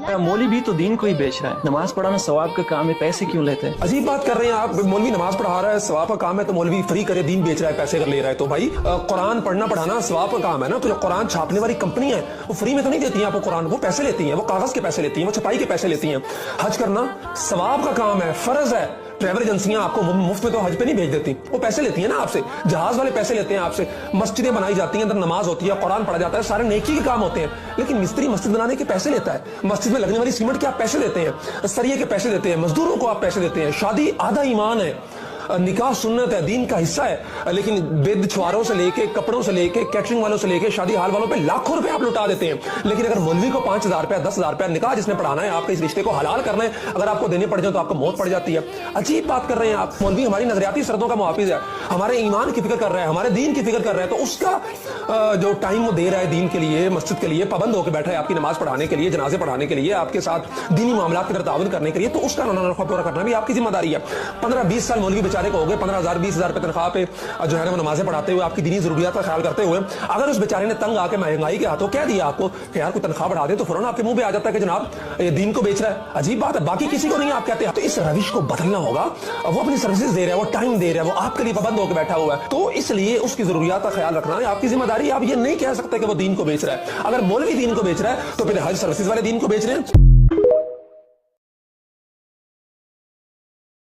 मौलवी भी तो दीन को ही बेच रहा है। नमाज पढ़ाना सवाब का काम है, पैसे क्यों लेते हैं? अजीब बात कर रहे हैं आप। मौलवी नमाज पढ़ा रहा है, सवाब का काम है, तो मौलवी फ्री करे, दीन बेच रहा है, पैसे कर ले रहा है। तो भाई कुरान पढ़ना पढ़ाना सवाब का काम है ना। तो जो कुरान छापने वाली कंपनी है वो फ्री में तो नहीं देती है आपको कुरान, वो पैसे लेती है, वो कागज के पैसे लेती है, वो छपाई के पैसे लेती है। हज करना सवाब का काम है, फर्ज है। ट्रैवल एजेंसियां आपको मुफ्त में तो हज पे नहीं भेज देती, वो पैसे लेती है ना आपसे। जहाज वाले पैसे लेते हैं आपसे। मस्जिदें बनाई जाती हैं, अंदर नमाज होती है, कुरान पढ़ा जाता है, सारे नेकी के काम होते हैं। लेकिन मिस्त्री मस्जिद बनाने के पैसे लेता है, मस्जिद में लगने वाली सीमेंट के आप पैसे देते हैं, सरिये के पैसे देते हैं, मजदूरों को आप पैसे देते हैं। शादी आधा ईमान है, निकाह सुन्नत है, दीन का हिस्सा है। लेकिन बेद छुआरों से लेके, कपड़ों से लेके, कैटरिंग वालों से लेके, शादी हाल वालों पे लाखों रुपए आप लुटा देते हैं। लेकिन अगर मौलवी को 5,000 रुपया, 10,000 रुपया निकाह जिसने पढ़ाना है, आपके इस रिश्ते को हलाल करना है, अगर आपको देने पड़ जाए तो आपको मौत पड़ जाती है। अजीब बात कर रहे हैं आप। मौलवी हमारी नजरियाती शर्तों का मुहाफिज है, हमारे ईमान की फिक्र कर रहा है, हमारे दीन की फिक्र कर रहा है। तो उसका जो टाइम वो दे रहा है दीन के लिए, मस्जिद के लिए, पाबंद होकर बैठा है आपकी नमाज पढ़ाने के लिए, जनाजे पढ़ाने के लिए, आपके साथ दीनी मामला की तरफ ताउन करने के लिए, तो उसका नफा पूरा करना भी आपकी जिम्मेदारी है। 15-20 साल मौलवी बेचारे को हो गए, 15,000 20,000 रुपए तनख्वाह पे जो है ना वो नमाजें पढ़ाते हुए, आपकी दीनी जरूरियात का ख्याल करते हुए, अगर उस बेचारे ने तंग आके महंगाई के हाथों कह दिया आपको कि यार कोई तनख्वाह बढ़ा दे, तो फौरन आपके मुंह पे आ जाता है कि जनाब ये दीन को बेच रहा है। अजीब बात है, बाकी किसी को नहीं आप कहते हैं। तो इस रविश को बदलना होगा। वो अपनी सर्विसेज दे रहा है, वो टाइम दे रहा है, वो आपके लिए पाबंद होकर बैठा हुआ है, तो इसलिए उसकी जरूरियात का ख्याल रखना है आपकी जिम्मेदारी। आप ये नहीं कह सकते कि वो दीन को बेच रहा है। अगर मौलवी दीन को बेच रहा है तो फिर हज सर्विसेज वाले दीन को बेच रहे हैं।